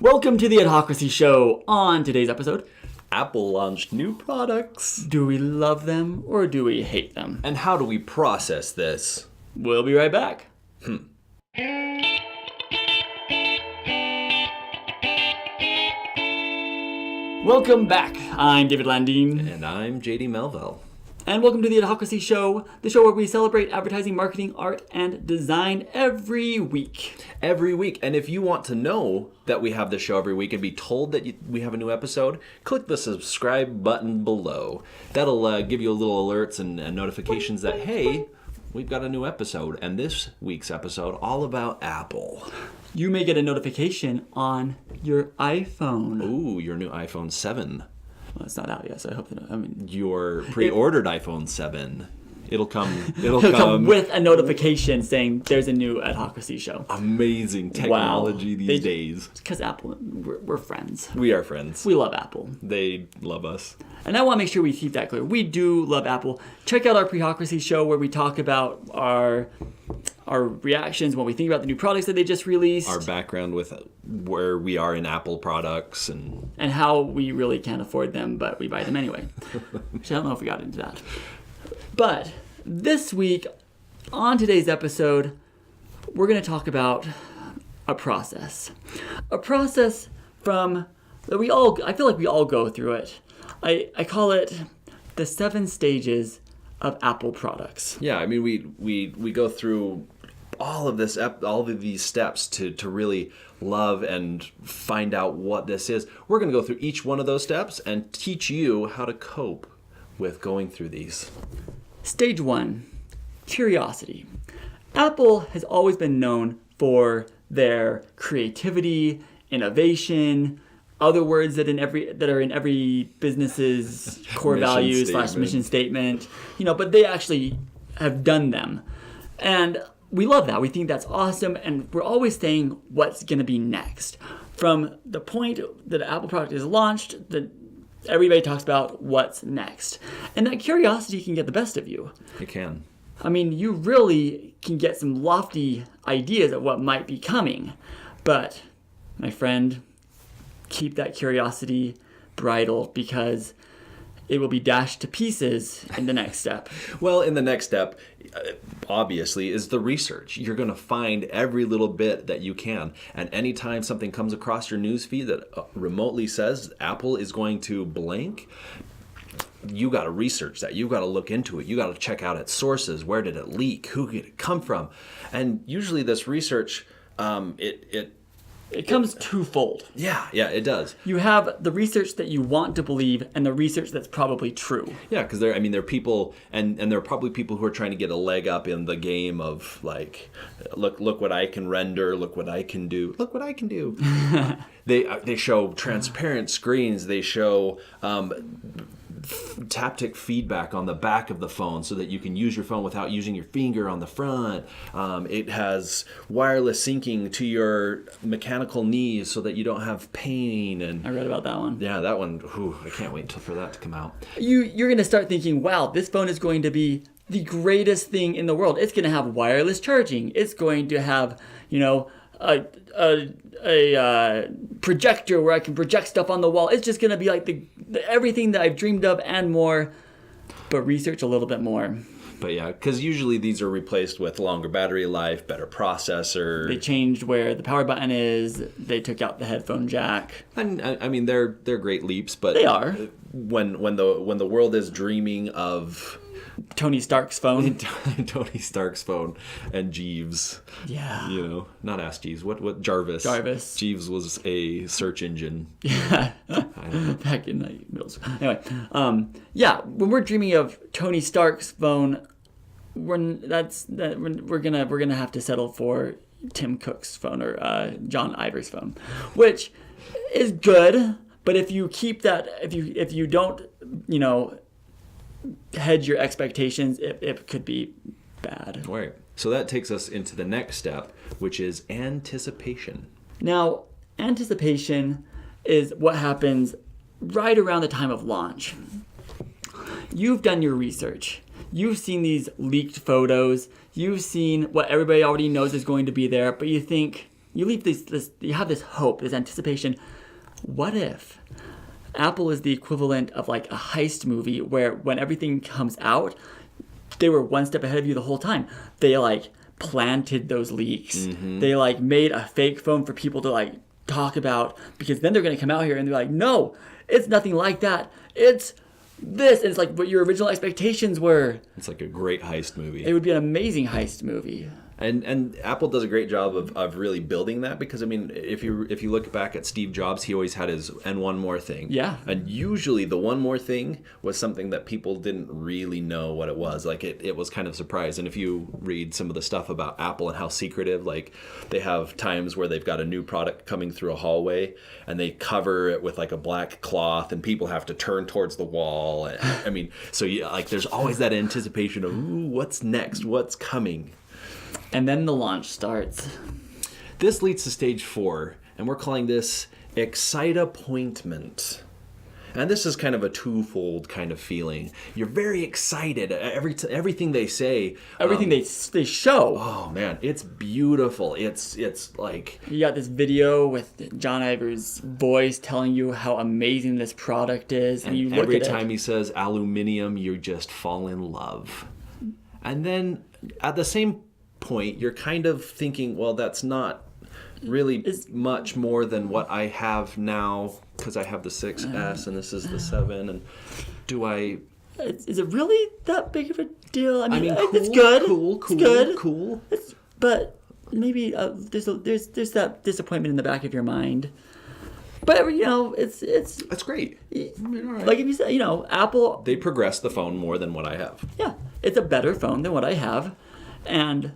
Welcome to the Adhocracy Show. On today's episode, Apple launched new products. do we love them or do we hate them? And how do we process this? We'll be right back. Welcome back. I'm David Landeen. And I'm JD Melville. And welcome to the Adhocracy Show, the show where we celebrate advertising, marketing, art, and design every week. Every week. And if you want to know that we have this show every week and be told that we have a new episode, click the subscribe button below. That'll give you a little alerts and notifications that, hey, we've got a new episode. And this week's episode, all about Apple. You may get a notification on your iPhone. Ooh, your new iPhone 7. Well, it's not out yet, so I hope that. Your pre-ordered iPhone 7. It'll come. It'll come with a notification saying there's a new Adhocracy Show. Amazing technology these days. Because Apple, we're friends. We are friends. We love Apple. They love us. And I want to make sure we keep that clear. We do love Apple. Check out our Prehocracy Show where we talk about our reactions when we think about the new products that they just released. Our background with where we are in Apple products and how we really can't afford them, but we buy them anyway. Which I don't know if we got into that. But this week, on today's episode, we're going to talk about a process. A process I feel like we all go through it. I call it the 7 stages of Apple products. Yeah, I mean we go through all of these steps to really love and find out what this is. We're going to go through each one of those steps and teach you how to cope with going through these. Stage 1, curiosity. Apple has always been known for their creativity, innovation, other words that are in every business's core values / mission statement, but they actually have done them. And we love that. We think that's awesome. And we're always saying what's going to be next. From the point that an Apple product is launched, everybody talks about what's next. And that curiosity can get the best of you. It can. I mean, you really can get some lofty ideas of what might be coming. But, my friend, keep that curiosity bridled because it will be dashed to pieces in the next step. Well, in the next step, obviously, is the research. You're going to find every little bit that you can. And anytime something comes across your newsfeed that remotely says Apple is going to blank, you got to research that. You got to look into it. You got to check out its sources. Where did it leak? Who did it come from? And usually this research, it comes twofold. Yeah, it does. You have the research that you want to believe and the research that's probably true. Yeah, because there are people, and there are probably people who are trying to get a leg up in the game of like, look what I can render, look what I can do, look what I can do. They show transparent screens. They show taptic feedback on the back of the phone so that you can use your phone without using your finger on the front. It has wireless syncing to your mechanical knees so that you don't have pain. And I read about that one. Yeah, that one. I can't wait for that to come out. You're going to start thinking, wow, this phone is going to be the greatest thing in the world. It's going to have wireless charging. It's going to have, a projector where I can project stuff on the wall. It's just going to be like everything that I've dreamed of and more, but research a little bit more. But yeah, because usually these are replaced with longer battery life, better processor. They changed where the power button is. They took out the headphone jack. And I mean, they're great leaps, but they are. When the world is dreaming of Tony Stark's phone. Tony Stark's phone and Jeeves. Yeah. Not Ask Jeeves. What Jarvis? Jarvis. Jeeves was a search engine. Yeah. Back in the middle school. Anyway, when we're dreaming of Tony Stark's phone, we're gonna have to settle for Tim Cook's phone or John Ivor's phone, which is good. But if you keep that, if you don't, hedge your expectations, it could be bad. Right. So that takes us into the next step, which is anticipation. Now, anticipation is what happens right around the time of launch. You've done your research. You've seen these leaked photos. You've seen what everybody already knows is going to be there, but you think, you have this hope, this anticipation. What if Apple is the equivalent of like a heist movie where when everything comes out, they were one step ahead of you the whole time. They like planted those leaks. Mm-hmm. They like made a fake phone for people to like talk about, because then they're going to come out here and they're like, no, it's nothing like that. It's this. And it's like what your original expectations were. It's like a great heist movie. It would be an amazing heist movie. And Apple does a great job of really building that, because I mean, if you look back at Steve Jobs, he always had his "and one more thing." Yeah. And usually the one more thing was something that people didn't really know what it was. Like it was kind of surprise. And if you read some of the stuff about Apple and how secretive, like they have times where they've got a new product coming through a hallway and they cover it with like a black cloth and people have to turn towards the wall. And, I mean, so like there's always that anticipation of, ooh, what's next? What's coming? And then the launch starts. This leads to stage 4, and we're calling this Excitapointment. And this is kind of a twofold kind of feeling. You're very excited. Everything they say. Everything they show. Oh, man. It's beautiful. It's like... You got this video with John Ivor's voice telling you how amazing this product is. And you look every at time it. he says aluminium, you just fall in love. And then at the same point, you're kind of thinking, well, that's not really much more than what I have now, because I have the 6S and this is the 7. And do I... Is it really that big of a deal? I mean cool, it's good. Cool, It's good. Cool. But maybe there's that disappointment in the back of your mind. But you know, it's That's great. I mean, all right. like if you say, you know, Apple. They progress the phone more than what I have. Yeah, it's a better phone than what I have, and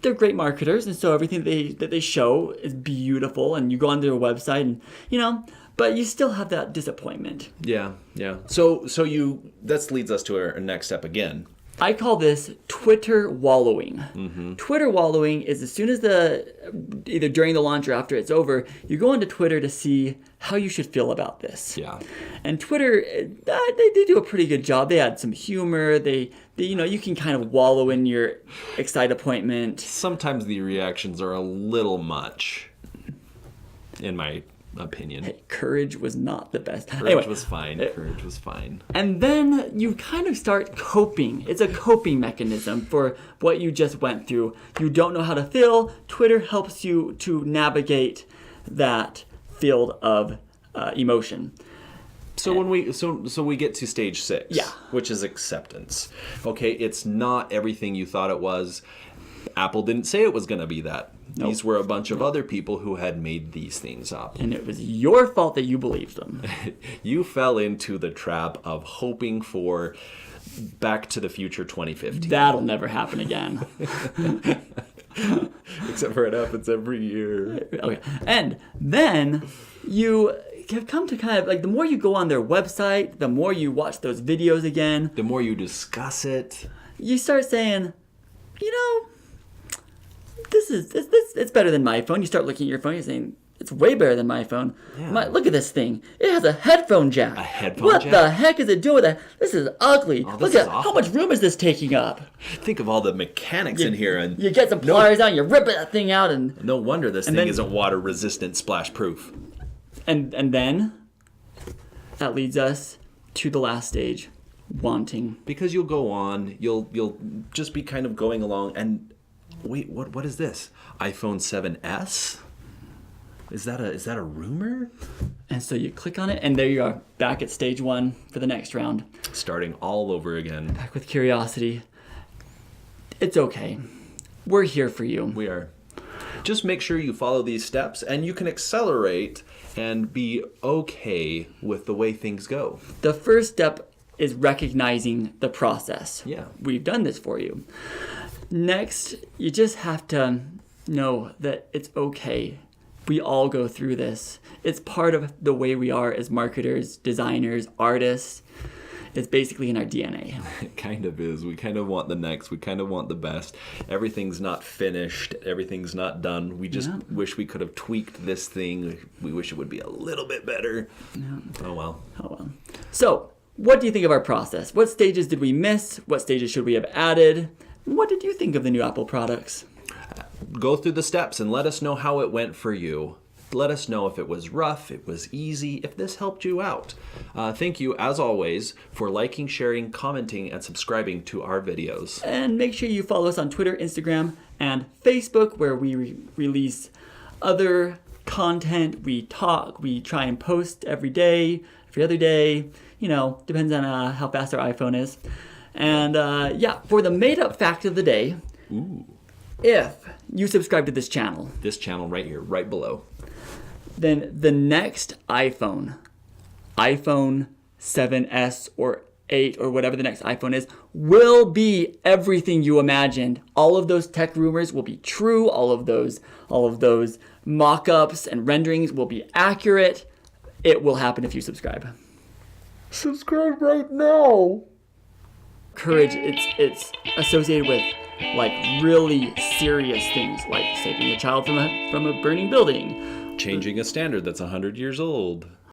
they're great marketers, and so everything that they show is beautiful. And you go on their website, and you know, but you still have that disappointment. Yeah. So that leads us to our next step again. I call this Twitter wallowing. Mm-hmm. Twitter wallowing is as soon as either during the launch or after it's over, you go onto Twitter to see how you should feel about this. Yeah. And Twitter, they do a pretty good job. They add some humor. They you can kind of wallow in your Excitapointment. Sometimes the reactions are a little much, in my opinion. Hey, courage was not the best. Courage was fine. Courage was fine. And then you kind of start coping. It's a coping mechanism for what you just went through. You don't know how to feel. Twitter helps you to navigate that field of emotion. So when we get to stage 6, Yeah. which is acceptance. Okay, it's not everything you thought it was. Apple didn't say it was going to be that. Nope. These were a bunch of other people who had made these things up. And it was your fault that you believed them. You fell into the trap of hoping for Back to the Future 2015. That'll never happen again. Except for it happens every year. Okay. And then you have come to kind of like, the more you go on their website, the more you watch those videos again, The more you discuss it. you start saying, you know, it's better than my phone. You start looking at your phone, you're saying, it's way better than my phone. Yeah. Look at this thing. It has a headphone jack. A headphone what jack? the heck is it doing with that? This is ugly. Oh, this Look is at awful. how much room is this taking up? Think of all the mechanics in here, and You get some pliers out, and you rip that thing out, and no wonder this thing then- isn't water resistant, splash proof. and then that leads us to the last stage, wanting. Because you'll go on, you'll just be kind of going along, and wait, what is this? iPhone 7S? Is that a rumor? And so you click on it, and there you are, back at stage 1 for the next round. Starting all over again. Back with curiosity. It's okay. We're here for you. We are. Just make sure you follow these steps, and you can accelerate and be okay with the way things go. The first step is recognizing the process. Yeah. We've done this for you. Next, you just have to know that it's okay. We all go through this. It's part of the way we are as marketers, designers, artists. It's basically in our DNA. It kind of is. We kind of want the next. We kind of want the best. Everything's not finished. Everything's not done. We just wish we could have tweaked this thing. We wish it would be a little bit better. Yeah. Oh, well. Oh well. So, what do you think of our process? What stages did we miss? What stages should we have added? What did you think of the new Apple products? go through the steps and let us know how it went for you. Let us know if it was rough, it was easy, if this helped you out. Thank you, as always, for liking, sharing, commenting, and subscribing to our videos. And make sure you follow us on Twitter, Instagram, and Facebook, where we release other content. We talk, we try and post every day, every other day. Depends on how fast our iPhone is. And for the made-up fact of the day, if you subscribe to this channel right here, right below, then the next iPhone 7S or 8 or whatever the next iPhone is, will be everything you imagined. All of those tech rumors will be true. All of those mock-ups and renderings will be accurate. It will happen if you subscribe. Subscribe right now. Courage, it's associated with really serious things, like saving a child from a burning building. Changing a standard that's 100 years old.